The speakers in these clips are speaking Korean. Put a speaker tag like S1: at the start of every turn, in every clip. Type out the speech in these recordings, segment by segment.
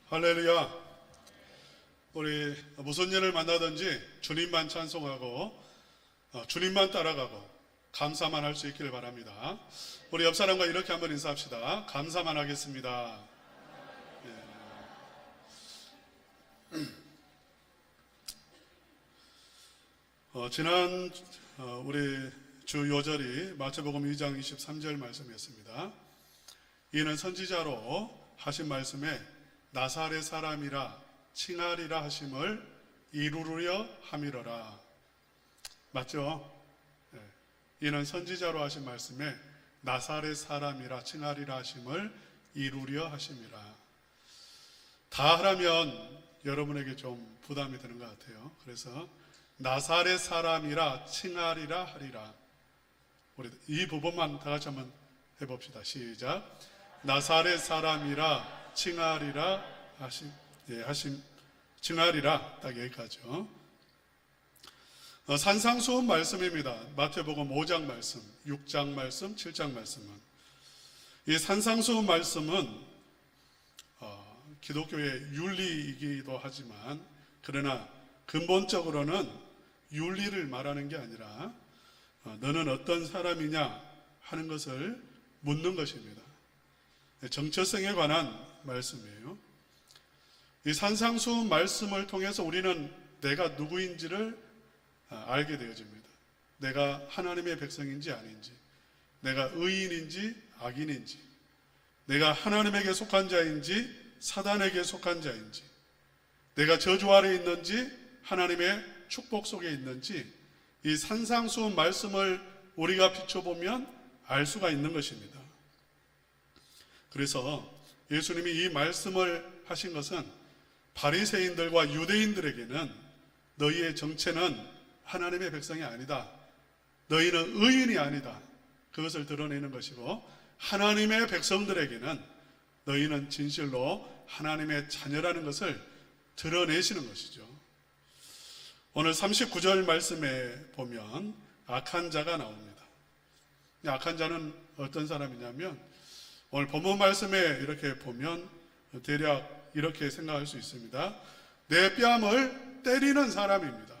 S1: 할렐루야. 우리 무슨 일을 만나든지 주님만 찬송하고 주님만 따라가고 감사만 할 수 있기를 바랍니다. 우리 옆 사람과 이렇게 한번 인사합시다. 감사만 하겠습니다. 지난 우리 주 요절이 마태복음 2장 23절 말씀이었습니다. 이는 선지자로 하신 말씀에 나사렛 사람이라 칭하리라 하심을 이루려 함이러라. 맞죠? 이는 선지자로 하신 말씀에 나사렛 사람이라 칭하리라 하심을 이루려 하심이라. 다 하라면 여러분에게 좀 부담이 되는 것 같아요. 그래서 나사렛 사람이라 칭하리라 하리라. 우리 이 부분만 다 같이 한번 해봅시다. 시작. 나사렛 사람이라 칭하리라 칭하리라. 딱 여기까지요. 산상수훈 말씀입니다. 마태복음 5장 말씀, 6장 말씀, 7장 말씀은. 이 산상수훈 말씀은 기독교의 윤리이기도 하지만 그러나 근본적으로는 윤리를 말하는 게 아니라 너는 어떤 사람이냐 하는 것을 묻는 것입니다. 정체성에 관한 말씀이에요. 이 산상수훈 말씀을 통해서 우리는 내가 누구인지를 알게 되어집니다. 내가 하나님의 백성인지 아닌지, 내가 의인인지 악인인지, 내가 하나님에게 속한 자인지 사단에게 속한 자인지, 내가 저주 아래 있는지 하나님의 축복 속에 있는지 이 산상수훈 말씀을 우리가 비춰보면 알 수가 있는 것입니다. 그래서 예수님이 이 말씀을 하신 것은 바리새인들과 유대인들에게는 너희의 정체는 하나님의 백성이 아니다, 너희는 의인이 아니다, 그것을 드러내는 것이고, 하나님의 백성들에게는 너희는 진실로 하나님의 자녀라는 것을 드러내시는 것이죠. 오늘 39절 말씀에 보면 악한 자가 나옵니다. 악한 자는 어떤 사람이냐면 오늘 본문 말씀에 이렇게 보면 대략 이렇게 생각할 수 있습니다. 내 뺨을 때리는 사람입니다.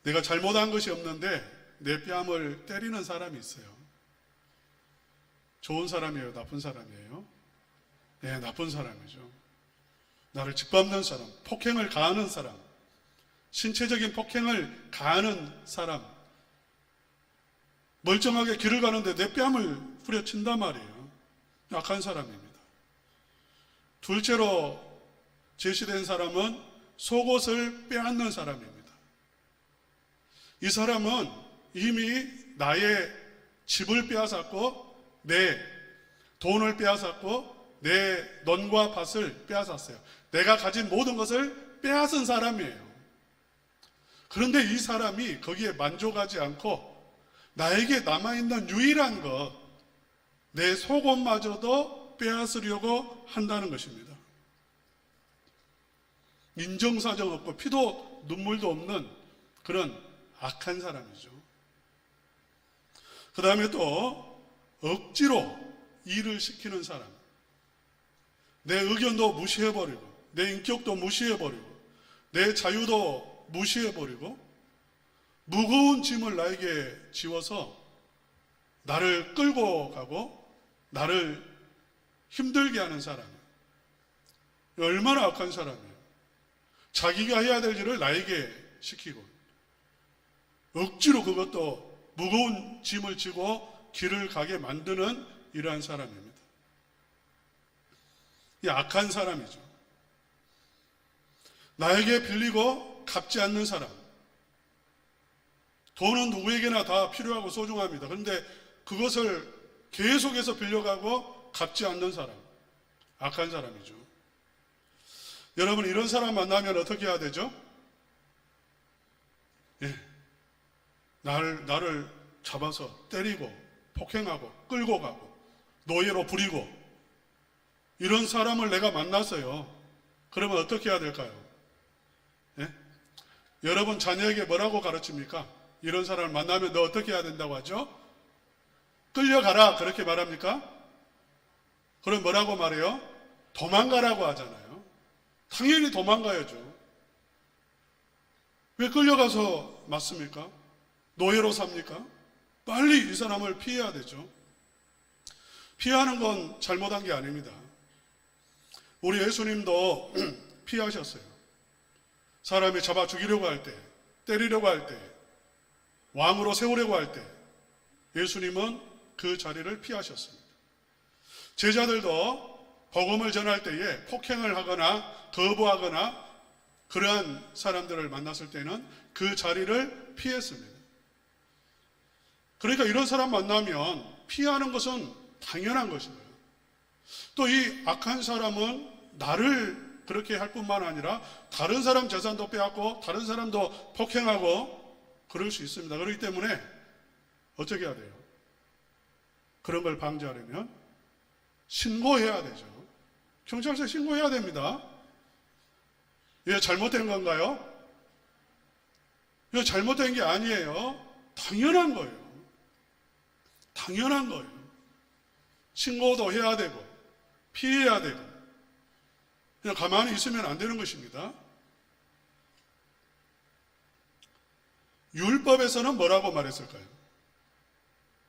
S1: 내가 잘못한 것이 없는데 내 뺨을 때리는 사람이 있어요. 좋은 사람이에요? 나쁜 사람이에요? 네, 나쁜 사람이죠. 나를 짓밟는 사람, 폭행을 가하는 사람, 신체적인 폭행을 가하는 사람, 멀쩡하게 길을 가는데 내 뺨을 후려친단 말이에요. 악한 사람입니다. 둘째로 제시된 사람은 속옷을 빼앗는 사람입니다. 이 사람은 이미 나의 집을 빼앗았고 내 돈을 빼앗았고 내 논과 밭을 빼앗았어요. 내가 가진 모든 것을 빼앗은 사람이에요. 그런데 이 사람이 거기에 만족하지 않고 나에게 남아있는 유일한 것, 내 속옷마저도 빼앗으려고 한다는 것입니다. 인정사정 없고 피도 눈물도 없는 그런 악한 사람이죠. 그 다음에 또 억지로 일을 시키는 사람, 내 의견도 무시해버리고 내 인격도 무시해버리고 내 자유도 무시해버리고 무거운 짐을 나에게 지워서 나를 끌고 가고 나를 힘들게 하는 사람이에요. 얼마나 악한 사람이에요. 자기가 해야 될 일을 나에게 시키고 억지로 그것도 무거운 짐을 지고 길을 가게 만드는 이러한 사람입니다. 이 악한 사람이죠. 나에게 빌리고 갚지 않는 사람. 돈은 누구에게나 다 필요하고 소중합니다. 그런데 그것을 계속해서 빌려가고 갚지 않는 사람. 악한 사람이죠. 여러분, 이런 사람 만나면 어떻게 해야 되죠? 나를 잡아서 때리고 폭행하고 끌고 가고 노예로 부리고 이런 사람을 내가 만났어요. 그러면 어떻게 해야 될까요? 여러분 자녀에게 뭐라고 가르칩니까? 이런 사람을 만나면 너 어떻게 해야 된다고 하죠? 끌려가라 그렇게 말합니까? 그럼 뭐라고 말해요? 도망가라고 하잖아요. 당연히 도망가야죠. 왜 끌려가서 맞습니까? 노예로 삽니까? 빨리 이 사람을 피해야 되죠. 피하는 건 잘못한 게 아닙니다. 우리 예수님도 피하셨어요. 사람이 잡아 죽이려고 할 때, 때리려고 할 때, 왕으로 세우려고 할 때 예수님은 그 자리를 피하셨습니다. 제자들도 복음을 전할 때에 폭행을 하거나 거부하거나 그러한 사람들을 만났을 때는 그 자리를 피했습니다. 그러니까 이런 사람 만나면 피하는 것은 당연한 것입니다. 또 이 악한 사람은 나를 그렇게 할 뿐만 아니라 다른 사람 재산도 빼앗고 다른 사람도 폭행하고 그럴 수 있습니다. 그렇기 때문에 어떻게 해야 돼요? 그런 걸 방지하려면 신고해야 되죠. 경찰서에 신고해야 됩니다. 이게 잘못된 건가요? 이거 잘못된 게 아니에요. 당연한 거예요. 당연한 거예요. 신고도 해야 되고 피해야 되고 그냥 가만히 있으면 안 되는 것입니다. 율법에서는 뭐라고 말했을까요?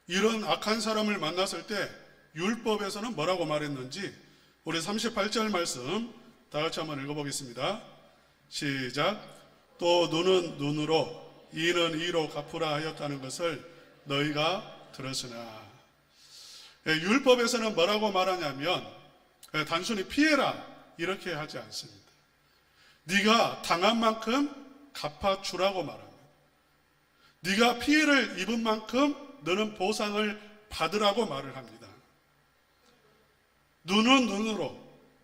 S1: 이런 악한 사람을 만났을 때 율법에서는 뭐라고 말했는지 우리 38절 말씀 다 같이 한번 읽어보겠습니다. 시작. 또 눈은 눈으로 이는 이로 갚으라 하였다는 것을 너희가 들었으나. 율법에서는 뭐라고 말하냐면 단순히 피해라 이렇게 하지 않습니다. 네가 당한 만큼 갚아주라고 말합니다. 네가 피해를 입은 만큼 너는 보상을 받으라고 말을 합니다. 눈은 눈으로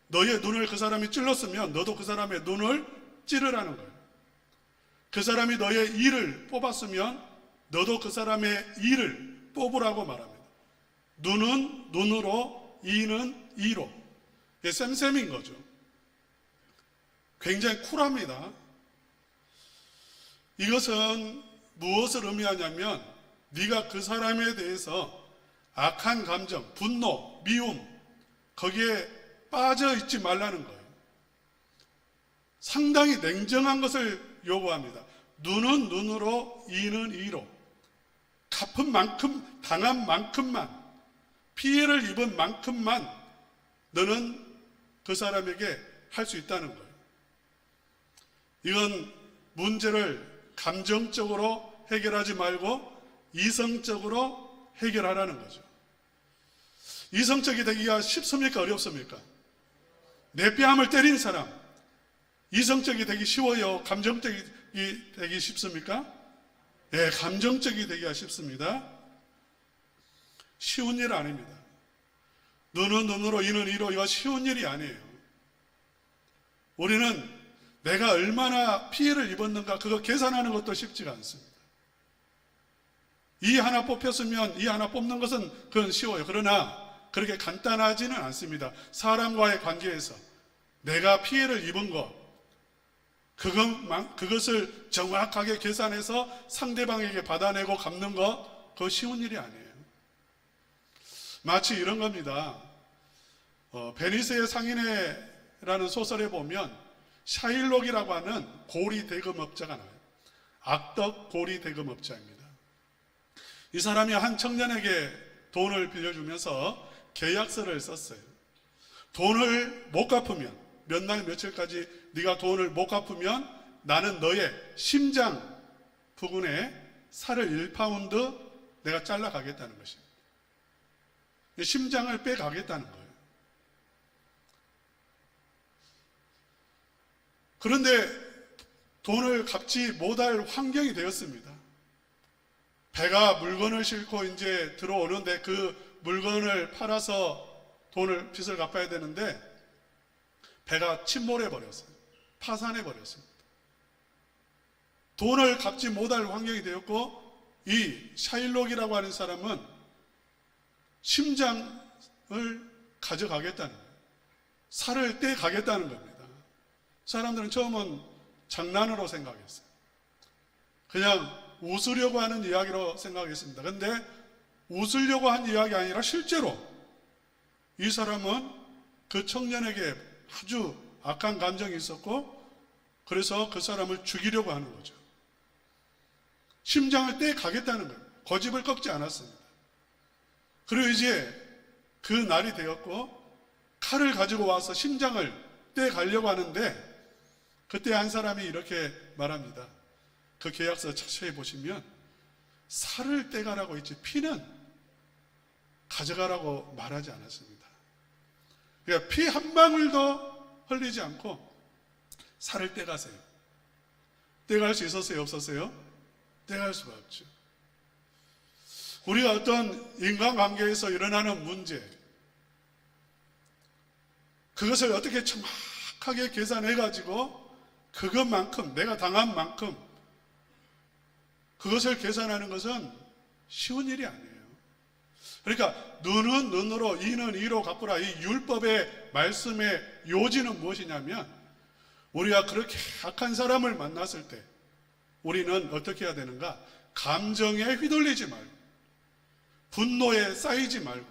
S1: 너의 눈을 그 사람이 찔렀으면 너도 그 사람의 눈을 찌르라는 거예요. 그 사람이 너의 이를 뽑았으면 너도 그 사람의 이를 뽑으라고 말합니다. 눈은 눈으로 이는 이로. 이게 쌤쌤인 거죠. 굉장히 쿨합니다. 이것은 무엇을 의미하냐면 네가 그 사람에 대해서 악한 감정, 분노, 미움 거기에 빠져 있지 말라는 거예요. 상당히 냉정한 것을 요구합니다. 눈은 눈으로 이는 이로. 갚은 만큼 당한 만큼만 피해를 입은 만큼만 너는 그 사람에게 할 수 있다는 거예요. 이건 문제를 감정적으로 해결하지 말고 이성적으로 해결하라는 거죠. 이성적이 되기가 쉽습니까? 어렵습니까? 내 뺨을 때린 사람 이성적이 되기 쉬워요? 감정적이 되기 쉽습니까? 네, 감정적이 되기가 쉽습니다. 쉬운 일 아닙니다. 눈은 눈으로 이는 이로 이거 쉬운 일이 아니에요. 우리는 내가 얼마나 피해를 입었는가 그거 계산하는 것도 쉽지가 않습니다. 이 하나 뽑혔으면 이 하나 뽑는 것은 그건 쉬워요. 그러나 그렇게 간단하지는 않습니다. 사람과의 관계에서 내가 피해를 입은 것 그것을 정확하게 계산해서 상대방에게 받아내고 갚는 것 그거 쉬운 일이 아니에요. 마치 이런 겁니다. 베니스의 상인회라는 소설에 보면 샤일록이라고 하는 고리 대금업자가 나와요. 악덕 고리 대금업자입니다. 이 사람이 한 청년에게 돈을 빌려주면서 계약서를 썼어요. 돈을 못 갚으면 몇 날 며칠까지 네가 돈을 못 갚으면 나는 너의 심장 부근에 살을 1파운드 내가 잘라가겠다는 것입니다. 심장을 빼가겠다는 거예요. 그런데 돈을 갚지 못할 환경이 되었습니다. 배가 물건을 싣고 이제 들어오는데 그 물건을 팔아서 빚을 갚아야 되는데 배가 침몰해 버렸어요. 파산해 버렸습니다. 돈을 갚지 못할 환경이 되었고 이 샤일록이라고 하는 사람은 심장을 가져가겠다는 거예요. 살을 떼가겠다는 겁니다. 사람들은 처음은 장난으로 생각했어요. 그냥 웃으려고 하는 이야기로 생각했습니다. 그런데 웃으려고 한 이야기 아니라 실제로 이 사람은 그 청년에게 아주 악한 감정이 있었고, 그래서 그 사람을 죽이려고 하는 거죠. 심장을 떼 가겠다는 거예요. 고집을 꺾지 않았습니다. 그리고 이제 그 날이 되었고, 칼을 가지고 와서 심장을 떼 가려고 하는데, 그때 한 사람이 이렇게 말합니다. 그 계약서 자세히 보시면 살을 떼가라고 했지 피는 가져가라고 말하지 않았습니다. 그러니까 피 한 방울도 흘리지 않고 살을 떼가세요. 떼갈 수 있었어요? 없었어요? 떼갈 수가 없죠. 우리가 어떤 인간관계에서 일어나는 문제, 그것을 어떻게 정확하게 계산해가지고 그것만큼, 내가 당한 만큼 그것을 계산하는 것은 쉬운 일이 아니에요. 그러니까 눈은 눈으로 이는 이로 갚으라, 이 율법의 말씀의 요지는 무엇이냐면, 우리가 그렇게 악한 사람을 만났을 때 우리는 어떻게 해야 되는가? 감정에 휘둘리지 말고, 분노에 쌓이지 말고,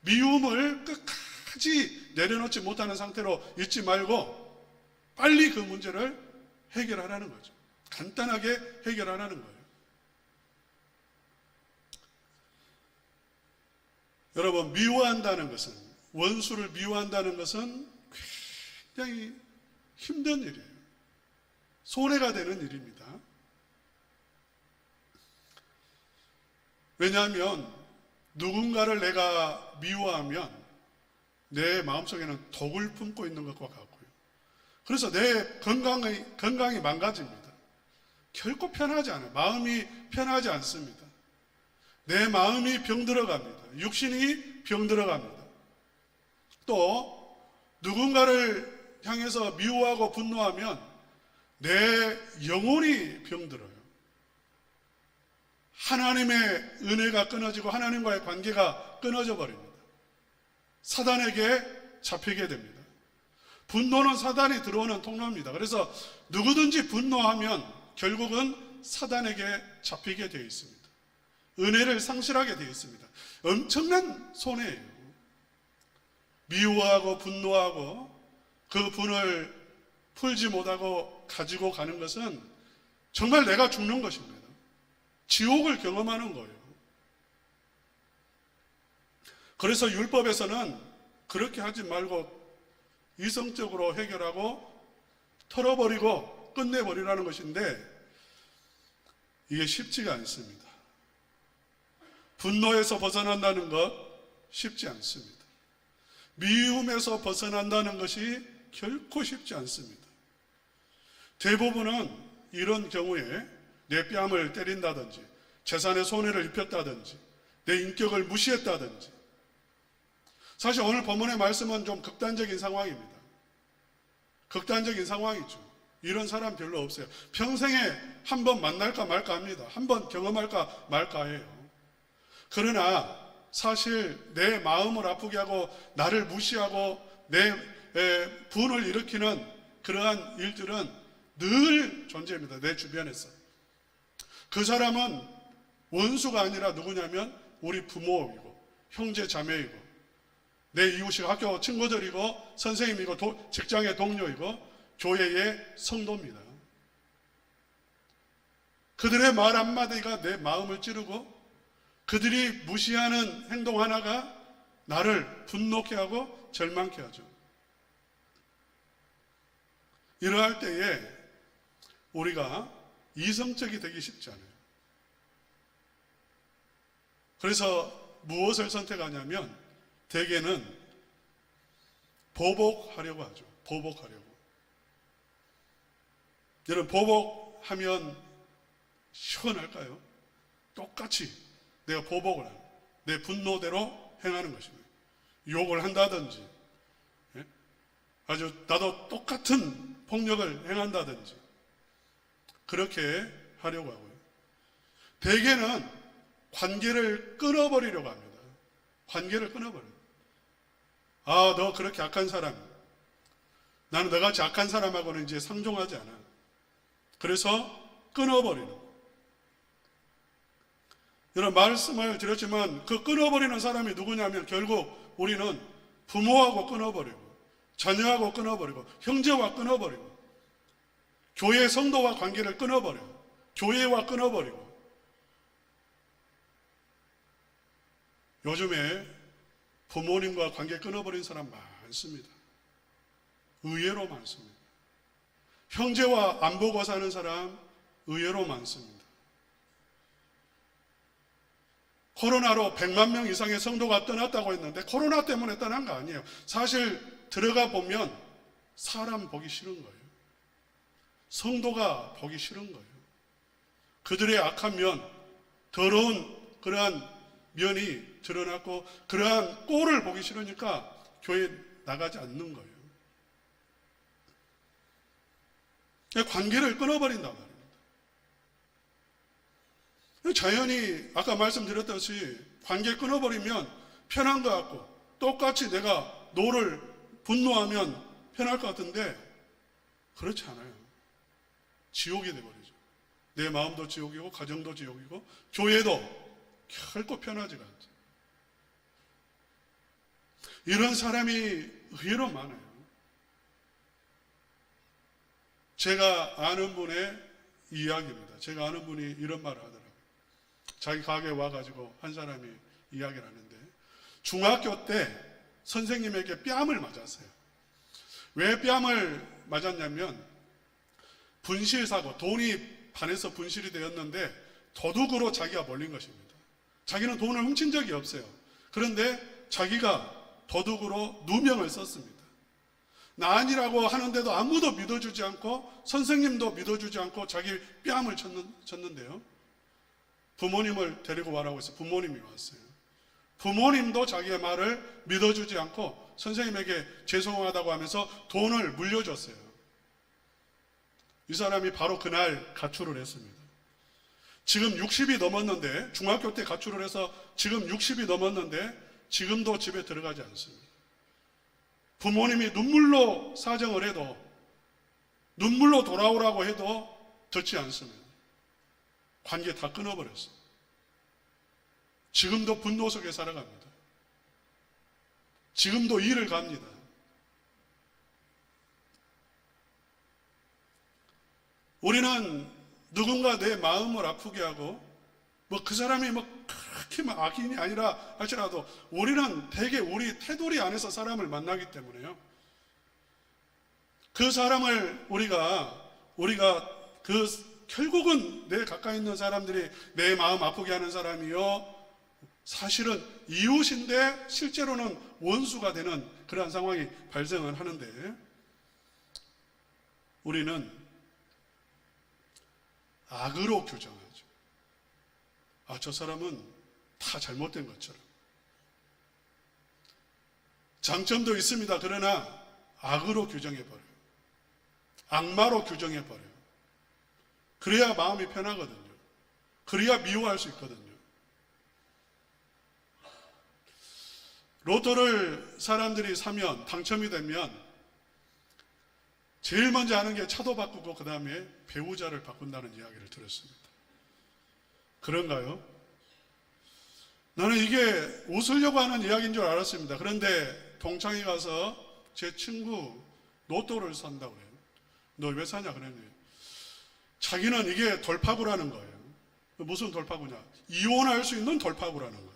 S1: 미움을 끝까지 내려놓지 못하는 상태로 있지 말고 빨리 그 문제를 해결하라는 거죠. 간단하게 해결하라는 거예요. 여러분, 미워한다는 것은, 원수를 미워한다는 것은 굉장히 힘든 일이에요. 손해가 되는 일입니다. 왜냐하면 누군가를 내가 미워하면 내 마음속에는 독을 품고 있는 것과 같고요. 그래서 내 건강이 망가집니다. 결코 편하지 않아요. 마음이 편하지 않습니다. 내 마음이 병들어갑니다. 육신이 병들어갑니다. 또 누군가를 향해서 미워하고 분노하면 내 영혼이 병들어요. 하나님의 은혜가 끊어지고 하나님과의 관계가 끊어져 버립니다. 사단에게 잡히게 됩니다. 분노는 사단이 들어오는 통로입니다. 그래서 누구든지 분노하면 결국은 사단에게 잡히게 되어 있습니다. 은혜를 상실하게 되어 있습니다. 엄청난 손해예요. 미워하고 분노하고 그 분을 풀지 못하고 가지고 가는 것은 정말 내가 죽는 것입니다. 지옥을 경험하는 거예요. 그래서 율법에서는 그렇게 하지 말고 이성적으로 해결하고 털어버리고 끝내버리라는 것인데, 이게 쉽지가 않습니다. 분노에서 벗어난다는 것 쉽지 않습니다. 미움에서 벗어난다는 것이 결코 쉽지 않습니다. 대부분은 이런 경우에 내 뺨을 때린다든지, 재산에 손해를 입혔다든지, 내 인격을 무시했다든지. 사실 오늘 본문의 말씀은 좀 극단적인 상황입니다. 극단적인 상황이죠. 이런 사람 별로 없어요. 평생에 한 번 만날까 말까 합니다. 한 번 경험할까 말까 해요. 그러나 사실 내 마음을 아프게 하고 나를 무시하고 내 분을 일으키는 그러한 일들은 늘 존재합니다. 내 주변에서. 그 사람은 원수가 아니라 누구냐면 우리 부모이고 형제 자매이고 내 이웃이고 학교 친구들이고 선생님이고 직장의 동료이고 교회의 성도입니다. 그들의 말 한마디가 내 마음을 찌르고 그들이 무시하는 행동 하나가 나를 분노케 하고 절망케 하죠. 이러할 때에 우리가 이성적이 되기 쉽지 않아요. 그래서 무엇을 선택하냐면 대개는 보복하려고 하죠. 보복하려고. 여러분, 보복하면 시원할까요? 똑같이 내가 보복을 하는, 내 분노대로 행하는 것입니다. 욕을 한다든지, 아주 나도 똑같은 폭력을 행한다든지 그렇게 하려고 하고요. 대개는 관계를 끊어버리려고 합니다. 관계를 끊어버려요. 아, 너 그렇게 악한 사람, 나는 너같이 악한 사람하고는 이제 상종하지 않아. 그래서 끊어버리는 거예요. 여러분, 말씀을 드렸지만 그 끊어버리는 사람이 누구냐면 결국 우리는 부모하고 끊어버리고, 자녀하고 끊어버리고, 형제와 끊어버리고, 교회 성도와 관계를 끊어버리고, 교회와 끊어버리고. 요즘에 부모님과 관계 끊어버린 사람 많습니다. 의외로 많습니다. 형제와 안 보고 사는 사람 의외로 많습니다. 코로나로 100만 명 이상의 성도가 떠났다고 했는데 코로나 때문에 떠난 거 아니에요. 사실 들어가 보면 사람 보기 싫은 거예요. 성도가 보기 싫은 거예요. 그들의 악한 면, 더러운 그러한 면이 드러났고 그러한 꼴을 보기 싫으니까 교회에 나가지 않는 거예요. 관계를 끊어버린단 말입니다. 자연히 아까 말씀드렸듯이 관계 끊어버리면 편한 것 같고 똑같이 내가 너를 분노하면 편할 것 같은데 그렇지 않아요. 지옥이 되어버리죠. 내 마음도 지옥이고 가정도 지옥이고 교회도 결코 편하지가 않죠. 이런 사람이 의외로 많아요. 제가 아는 분의 이야기입니다. 제가 아는 분이 이런 말을 하더라고요. 자기 가게에 와가지고 한 사람이 이야기를 하는데 중학교 때 선생님에게 뺨을 맞았어요. 왜 뺨을 맞았냐면 분실사고, 돈이 반에서 분실이 되었는데 도둑으로 자기가 몰린 것입니다. 자기는 돈을 훔친 적이 없어요. 그런데 자기가 도둑으로 누명을 썼습니다. 나 아니라고 하는데도 아무도 믿어주지 않고 선생님도 믿어주지 않고 자기 뺨을 쳤는데요. 부모님을 데리고 와라고 해서 부모님이 왔어요. 부모님도 자기의 말을 믿어주지 않고 선생님에게 죄송하다고 하면서 돈을 물려줬어요. 이 사람이 바로 그날 가출을 했습니다. 지금 60이 넘었는데, 중학교 때 가출을 해서 지금 60이 넘었는데 지금도 집에 들어가지 않습니다. 부모님이 눈물로 사정을 해도, 눈물로 돌아오라고 해도 듣지 않습니다. 관계 다 끊어버렸어요. 지금도 분노 속에 살아갑니다. 지금도 일을 갑니다. 우리는 누군가 내 마음을 아프게 하고 그 사람이 그렇게 악인이 아니라 할지라도 우리는 대개 우리 테두리 안에서 사람을 만나기 때문에요. 그 사람을 우리가 결국은 내 가까이 있는 사람들이 내 마음 아프게 하는 사람이요, 사실은 이웃인데 실제로는 원수가 되는 그러한 상황이 발생을 하는데 우리는 악으로 규정하죠. 저 사람은 다 잘못된 것처럼. 장점도 있습니다. 그러나 악으로 규정해버려요. 악마로 규정해버려요. 그래야 마음이 편하거든요. 그래야 미워할 수 있거든요. 로또를 사람들이 사면, 당첨이 되면 제일 먼저 하는 게 차도 바꾸고 그 다음에 배우자를 바꾼다는 이야기를 들었습니다. 그런가요? 나는 이게 웃으려고 하는 이야기인 줄 알았습니다. 그런데 동창회 가서 제 친구 로또를 산다고 그래요. 너 왜 사냐 그랬네요. 자기는 이게 돌파구라는 거예요. 무슨 돌파구냐? 이혼할 수 있는 돌파구라는 거예요.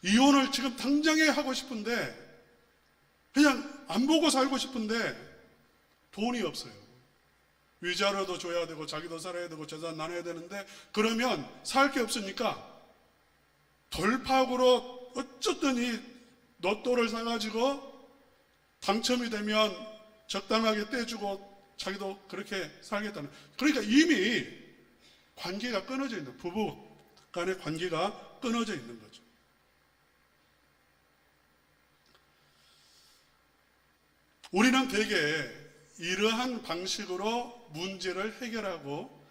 S1: 이혼을 지금 당장에 하고 싶은데 그냥 안 보고 살고 싶은데 돈이 없어요. 위자료도 줘야 되고 자기도 살아야 되고 재산 나눠야 되는데 그러면 살 게 없으니까 돌파구로 어쨌든 이 로또를 사가지고 당첨이 되면 적당하게 떼주고 자기도 그렇게 살겠다는, 그러니까 이미 관계가 끊어져 있는, 부부 간의 관계가 끊어져 있는 거죠. 우리는 대개 이러한 방식으로 문제를 해결하고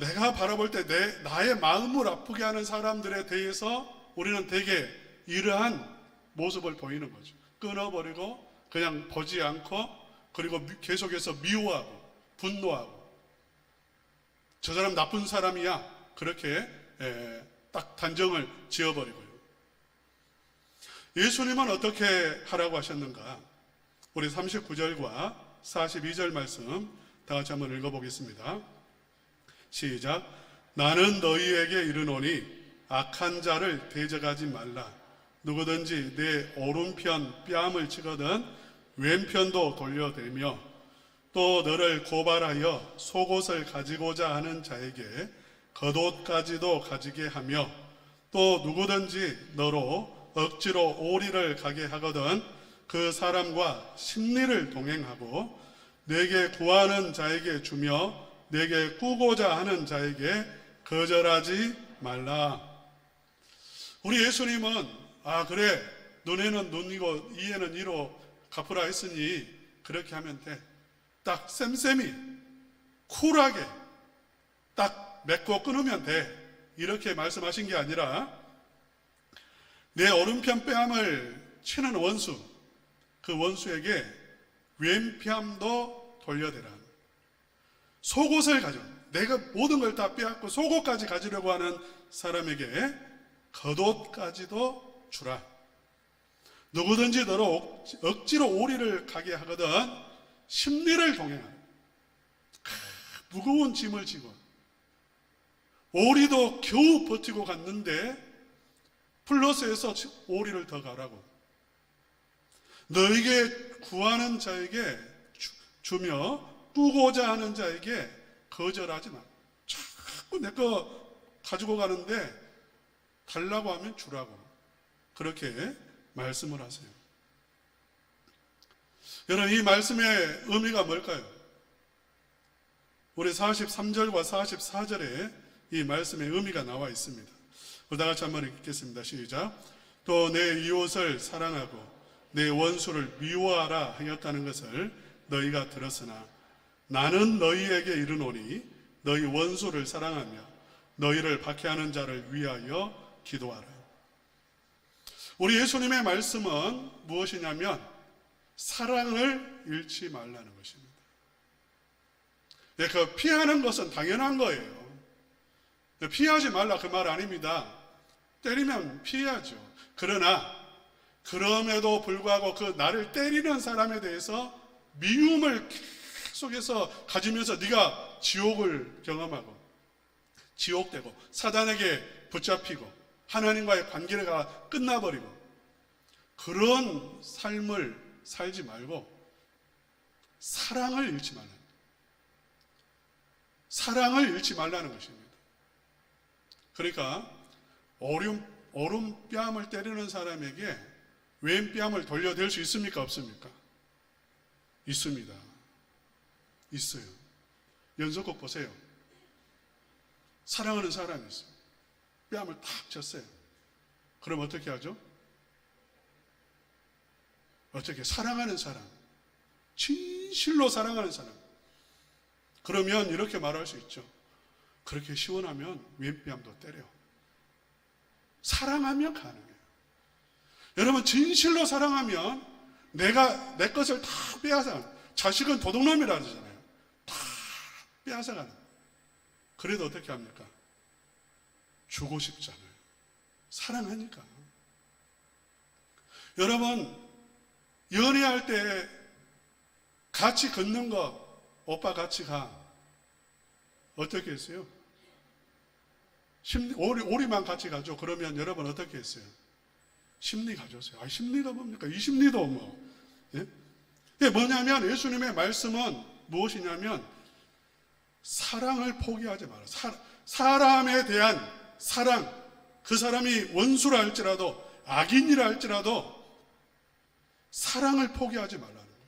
S1: 내가 바라볼 때 나의 마음을 아프게 하는 사람들에 대해서 우리는 대개 이러한 모습을 보이는 거죠. 끊어버리고 그냥 보지 않고 그리고 계속해서 미워하고 분노하고 저 사람 나쁜 사람이야 그렇게 딱 단정을 지어버리고요. 예수님은 어떻게 하라고 하셨는가? 우리 39절과 42절 말씀 다 같이 한번 읽어보겠습니다. 시작. 나는 너희에게 이르노니 악한 자를 대적하지 말라. 누구든지 내 오른편 뺨을 치거든 왼편도 돌려대며 또 너를 고발하여 속옷을 가지고자 하는 자에게 겉옷까지도 가지게 하며 또 누구든지 너로 억지로 오리를 가게 하거든 그 사람과 심리를 동행하고 내게 구하는 자에게 주며 내게 꾸고자 하는 자에게 거절하지 말라. 우리 예수님은 그래 눈에는 눈이고 이에는 이로 갚으라 했으니 그렇게 하면 돼. 딱 쌤쌤이 쿨하게 딱 맺고 끊으면 돼. 이렇게 말씀하신 게 아니라 내 오른편 뺨을 치는 원수, 그 원수에게 왼편도 돌려대라. 속옷을 가져. 내가 모든 걸 다 빼앗고 속옷까지 가지려고 하는 사람에게 겉옷까지도 주라. 누구든지 너로 억지로 오리를 가게 하거든 심리를 동행하라. 무거운 짐을 지고 오리도 겨우 버티고 갔는데 플러스해서 오리를 더 가라고. 너에게 구하는 자에게 주며 꾸고자 하는 자에게 거절하지 마. 자꾸 내 거 가지고 가는데 달라고 하면 주라고. 그렇게 말씀을 하세요. 여러분, 이 말씀의 의미가 뭘까요? 우리 43절과 44절에 이 말씀의 의미가 나와 있습니다. 다 같이 한번 읽겠습니다. 시작. 또 내 이웃을 사랑하고 내 원수를 미워하라 하였다는 것을 너희가 들었으나 나는 너희에게 이르노니 너희 원수를 사랑하며 너희를 박해하는 자를 위하여 기도하라. 우리 예수님의 말씀은 무엇이냐면 사랑을 잃지 말라는 것입니다. 그 피하는 것은 당연한 거예요. 피하지 말라 그 말 아닙니다. 때리면 피해야죠. 그러나 그럼에도 불구하고 그 나를 때리는 사람에 대해서 미움을 계속해서 가지면서 네가 지옥을 경험하고 지옥되고 사단에게 붙잡히고 하나님과의 관계가 끝나버리고 그런 삶을 살지 말고 사랑을 잃지 말라는, 사랑을 잃지 말라는 것입니다. 그러니까 오른뺨을 때리는 사람에게 왼뺨을 돌려댈 수 있습니까? 없습니까? 있습니다. 있어요. 연속곡 보세요. 사랑하는 사람이 있어요. 뺨을 탁 쳤어요. 그럼 어떻게 하죠? 어떻게? 사랑하는 사람, 진실로 사랑하는 사람. 그러면 이렇게 말할 수 있죠. 그렇게 시원하면 왼뺨도 때려. 사랑하면 가능해요. 여러분, 진실로 사랑하면 내가 내 것을 다 빼앗아. 자식은 도둑놈이라 그러잖아요. 다 빼앗아가는. 그래도 어떻게 합니까? 주고 싶잖아요. 사랑하니까. 여러분, 연애할 때 같이 걷는 거, 오빠 같이 가. 어떻게 했어요? 오리만 같이 가죠. 그러면 여러분 어떻게 했어요? 심리 가졌어요. 심리가 뭡니까? 이 심리도 뭐. 예? 이게 뭐냐면 예수님의 말씀은 무엇이냐면 사랑을 포기하지 마라. 사람에 대한 사랑, 그 사람이 원수라 할지라도 악인이라 할지라도 사랑을 포기하지 말라는 거예요.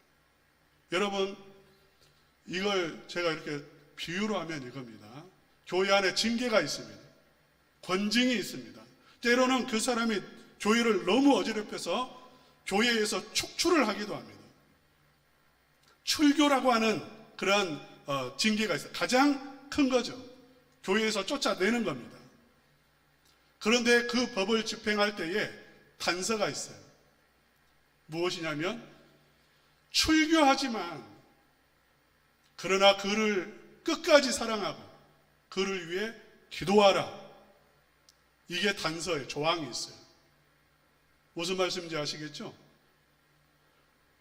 S1: 여러분, 이걸 제가 이렇게 비유로 하면 이겁니다. 교회 안에 징계가 있습니다. 권징이 있습니다. 때로는 그 사람이 교회를 너무 어지럽혀서 교회에서 축출을 하기도 합니다. 출교라고 하는 그러한 징계가 있어요. 가장 큰 거죠. 교회에서 쫓아내는 겁니다. 그런데 그 법을 집행할 때에 단서가 있어요. 무엇이냐면 출교하지만 그러나 그를 끝까지 사랑하고 그를 위해 기도하라. 이게 단서예요. 조항이 있어요. 무슨 말씀인지 아시겠죠?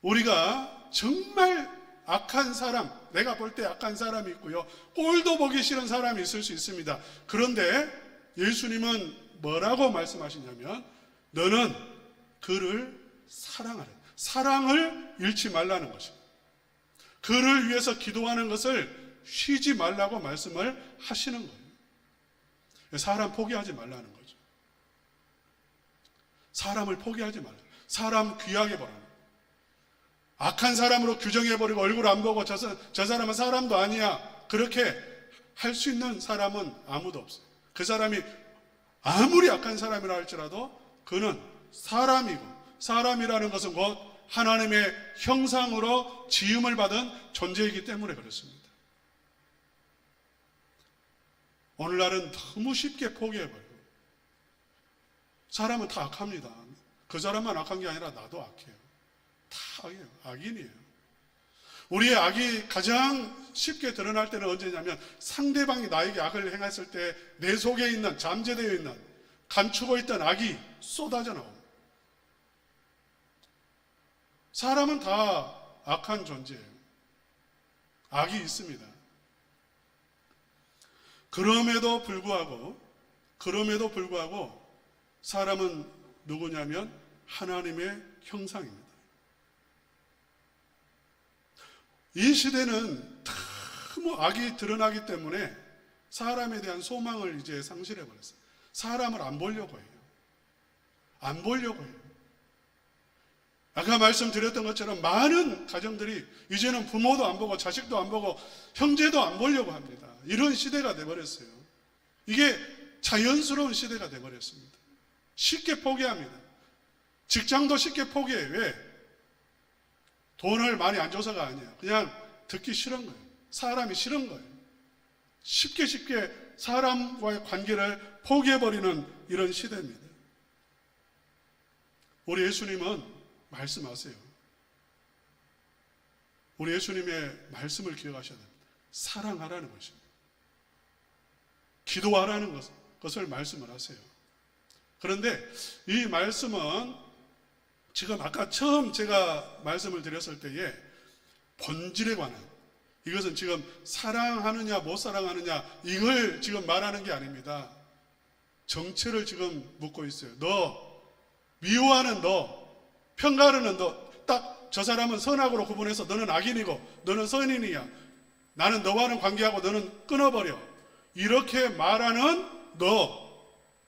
S1: 우리가 정말 악한 사람, 내가 볼 때 악한 사람이 있고요, 꼴도 보기 싫은 사람이 있을 수 있습니다. 그런데 예수님은 뭐라고 말씀하시냐면, 너는 그를 사랑하라. 사랑을 잃지 말라는 것입니다. 그를 위해서 기도하는 것을 쉬지 말라고 말씀을 하시는 거예요. 사람 포기하지 말라는 거죠. 사람을 포기하지 말라. 사람 귀하게 보라는 거예요. 악한 사람으로 규정해버리고 얼굴 안 보고 저 사람은 사람도 아니야, 그렇게 할 수 있는 사람은 아무도 없어요. 그 사람이 아무리 악한 사람이라 할지라도 그는 사람이고, 사람이라는 것은 곧 하나님의 형상으로 지음을 받은 존재이기 때문에 그렇습니다. 오늘날은 너무 쉽게 포기해버려요. 사람은 다 악합니다. 그 사람만 악한 게 아니라 나도 악해요. 다 악이에요. 악인이에요. 우리의 악이 가장 쉽게 드러날 때는 언제냐면, 상대방이 나에게 악을 행했을 때 내 속에 있는, 잠재되어 있는, 감추고 있던 악이 쏟아져 나옵니다. 사람은 다 악한 존재예요. 악이 있습니다. 그럼에도 불구하고 사람은 누구냐면 하나님의 형상입니다. 이 시대는 너무 악이 드러나기 때문에 사람에 대한 소망을 이제 상실해버렸어요. 사람을 안 보려고 해요. 안 보려고 해요. 아까 말씀드렸던 것처럼 많은 가정들이 이제는 부모도 안 보고 자식도 안 보고 형제도 안 보려고 합니다. 이런 시대가 돼버렸어요. 이게 자연스러운 시대가 돼버렸습니다. 쉽게 포기합니다. 직장도 쉽게 포기해요. 왜? 돈을 많이 안 줘서가 아니에요. 그냥 듣기 싫은 거예요. 사람이 싫은 거예요. 쉽게 사람과의 관계를 포기해버리는 이런 시대입니다. 우리 예수님은 말씀하세요. 우리 예수님의 말씀을 기억하셔야 됩니다. 사랑하라는 것입니다. 기도하라는 것을 말씀을 하세요. 그런데 이 말씀은 지금 아까 처음 제가 말씀을 드렸을 때에 본질에 관한, 이것은 지금 사랑하느냐 못 사랑하느냐 이걸 지금 말하는 게 아닙니다. 정체를 지금 묻고 있어요. 너, 미워하는 너, 평가하는 너, 딱 저 사람은 선악으로 구분해서 너는 악인이고 너는 선인이야, 나는 너와는 관계하고 너는 끊어버려, 이렇게 말하는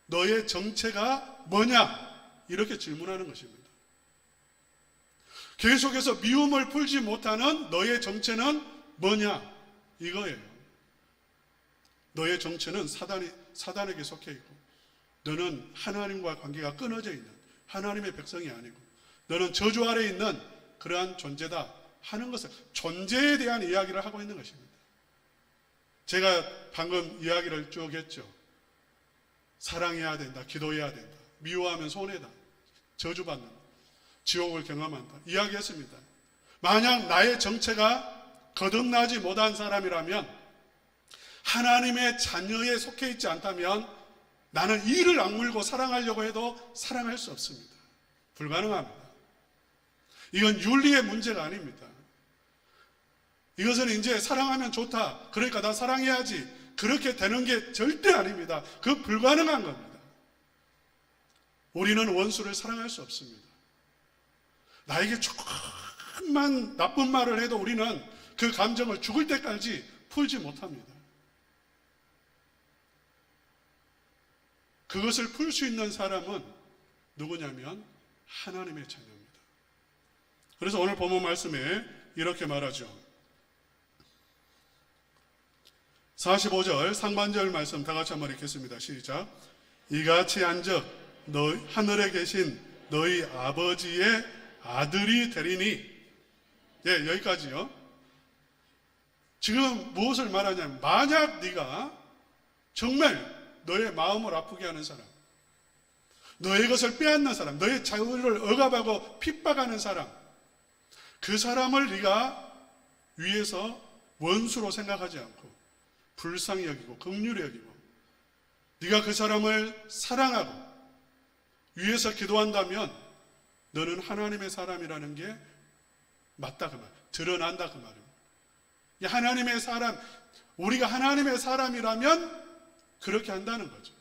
S1: 너의 정체가 뭐냐, 이렇게 질문하는 것입니다. 계속해서 미움을 풀지 못하는 너의 정체는 뭐냐, 이거예요. 너의 정체는 사단에게 속해 있고, 너는 하나님과 관계가 끊어져 있는 하나님의 백성이 아니고, 너는 저주 아래에 있는 그러한 존재다 하는 것을, 존재에 대한 이야기를 하고 있는 것입니다. 제가 방금 이야기를 쭉 했죠. 사랑해야 된다, 기도해야 된다, 미워하면 손해다, 저주받는다, 지옥을 경험한다 이야기했습니다. 만약 나의 정체가 거듭나지 못한 사람이라면, 하나님의 자녀에 속해 있지 않다면 나는 이를 악물고 사랑하려고 해도 사랑할 수 없습니다. 불가능합니다. 이건 윤리의 문제가 아닙니다. 이것은 이제 사랑하면 좋다, 그러니까 나 사랑해야지, 그렇게 되는 게 절대 아닙니다. 그 불가능한 겁니다. 우리는 원수를 사랑할 수 없습니다. 나에게 조금만 나쁜 말을 해도 우리는 그 감정을 죽을 때까지 풀지 못합니다. 그것을 풀 수 있는 사람은 누구냐면 하나님의 자녀입니다. 그래서 오늘 본문 말씀에 이렇게 말하죠. 45절 상반절 말씀 다 같이 한번 읽겠습니다. 시작. 이같이 한즉 하늘에 계신 너희 아버지의 아들이 되리니. 예, 여기까지요. 지금 무엇을 말하냐면, 만약 네가 정말 너의 마음을 아프게 하는 사람, 너의 것을 빼앗는 사람, 너의 자유를 억압하고 핍박하는 사람, 그 사람을 네가 위에서 원수로 생각하지 않고 불쌍히 여기고 긍휼히 여기고, 네가 그 사람을 사랑하고 위에서 기도한다면 너는 하나님의 사람이라는 게 맞다 그 말, 드러난다 그 말입니다. 하나님의 사람, 우리가 하나님의 사람이라면 그렇게 한다는 거죠.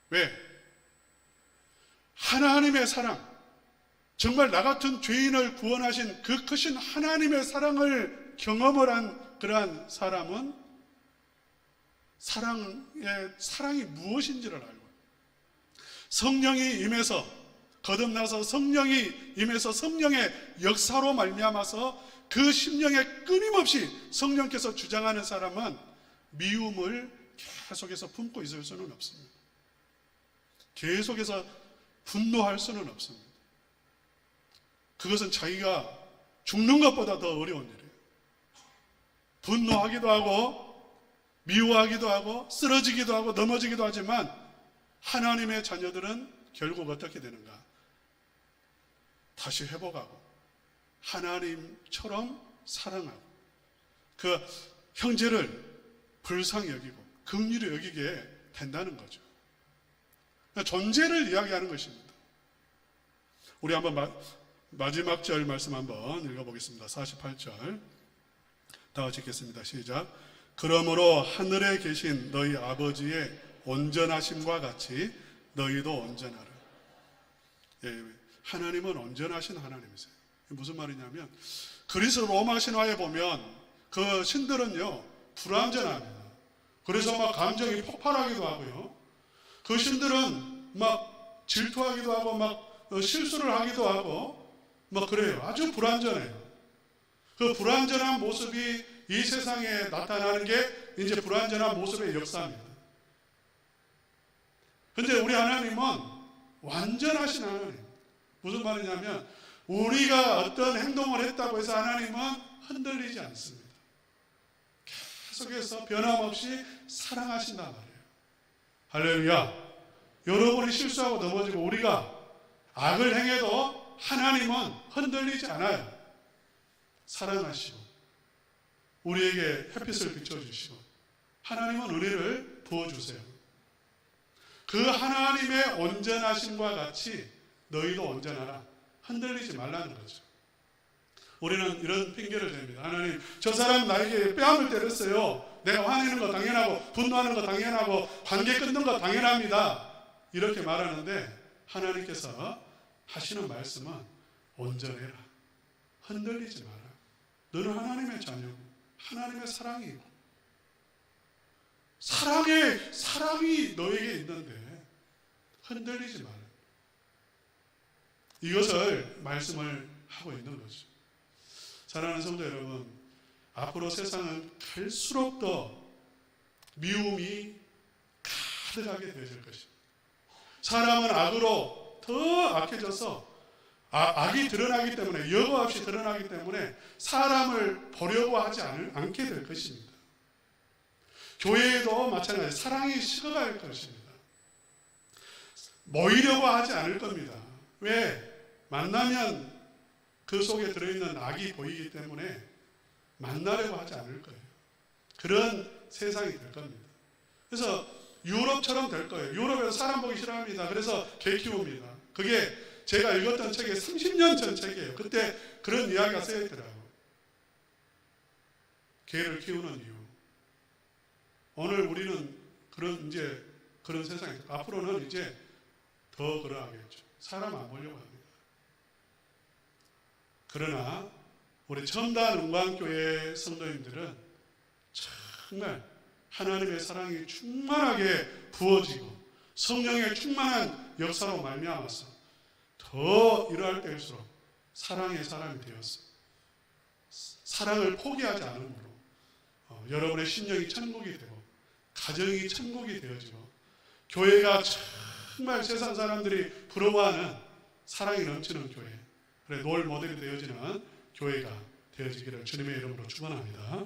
S1: 왜? 하나님의 사랑, 정말 나 같은 죄인을 구원하신 그 크신 하나님의 사랑을 경험을 한 그러한 사람은 사랑이 무엇인지를 알고, 성령이 임해서, 거듭나서 성령이 임해서 성령의 역사로 말미암아서 그 심령에 끊임없이 성령께서 주장하는 사람은 미움을 계속해서 품고 있을 수는 없습니다. 계속해서 분노할 수는 없습니다. 그것은 자기가 죽는 것보다 더 어려운 일이에요. 분노하기도 하고 미워하기도 하고 쓰러지기도 하고 넘어지기도 하지만 하나님의 자녀들은 결국 어떻게 되는가? 다시 회복하고 하나님처럼 사랑하고 그 형제를 불쌍히 여기고 긍휼히 여기게 된다는 거죠. 존재를 이야기하는 것입니다. 우리 한번 마지막 절 말씀 한번 읽어보겠습니다. 48절 다 같이 읽겠습니다. 시작. 그러므로 하늘에 계신 너희 아버지의 온전하심과 같이 너희도 온전하라. 예, 하나님은 온전하신 하나님이세요. 무슨 말이냐면 그리스 로마 신화에 보면 그 신들은요 불완전합니다. 그래서 막 감정이 폭발하기도 하고요, 그 신들은 막 질투하기도 하고 막 실수를 하기도 하고 막 그래요. 아주 불완전해요. 그 불완전한 모습이 이 세상에 나타나는 게 이제 불완전한 모습의 역사입니다. 근데 우리 하나님은 완전하신 하나님. 무슨 말이냐면 우리가 어떤 행동을 했다고 해서 하나님은 흔들리지 않습니다. 계속해서 변함없이 사랑하신단 말이에요. 할렐루야. 여러분이 실수하고 넘어지고 우리가 악을 행해도 하나님은 흔들리지 않아요. 사랑하시고 우리에게 햇빛을 비춰주시고 하나님은 은혜를 부어주세요. 그 하나님의 온전하심과 같이 너희도 온전하라. 흔들리지 말라는 거죠. 우리는 이런 핑계를 댑니다. 하나님, 저 사람 나에게 뺨을 때렸어요. 내가 화내는 거 당연하고 분노하는 거 당연하고 관계 끊는 거 당연합니다. 이렇게 말하는데 하나님께서 하시는 말씀은 온전해라. 흔들리지 마라. 너는 하나님의 자녀고 하나님의 사랑이고 사랑이 너에게 있는데 흔들리지 마라. 이것을 말씀을 하고 있는 거죠. 사랑하는 성도 여러분, 앞으로 세상은 갈수록 더 미움이 가득하게 되어질 것입니다. 사람은 악으로 더 악해져서 악이 드러나기 때문에, 여과 없이 드러나기 때문에 사람을 보려고 하지 않게 될 것입니다. 교회에도 마찬가지, 사랑이 식어갈 것입니다. 모이려고 하지 않을 겁니다. 왜? 만나면 그 속에 들어있는 악이 보이기 때문에 만나려고 하지 않을 거예요. 그런 세상이 될 겁니다. 그래서 유럽처럼 될 거예요. 유럽에서 사람 보기 싫어합니다. 그래서 개 키웁니다. 그게 제가 읽었던 책에 30년 전 책이에요. 그때 그런 이야기가 쓰여 있더라고요. 개를 키우는 이유. 오늘 우리는 그런 세상이, 앞으로는 이제 더 그러하겠죠. 사람 안 보려고 합니다. 그러나 우리 첨단 은광교회 성도님들은 정말 하나님의 사랑이 충만하게 부어지고 성령의 충만한 역사로 말미암아서 더 이러할 때일수록 사랑의 사람이 되어서 사랑을 포기하지 않으므로 여러분의 심령이 천국이 되고 가정이 천국이 되어지고 교회가 정말 세상 사람들이 부러워하는 사랑이 넘치는 교회, 롤 모델이 되어지는 교회가 되어지기를 주님의 이름으로 축원합니다.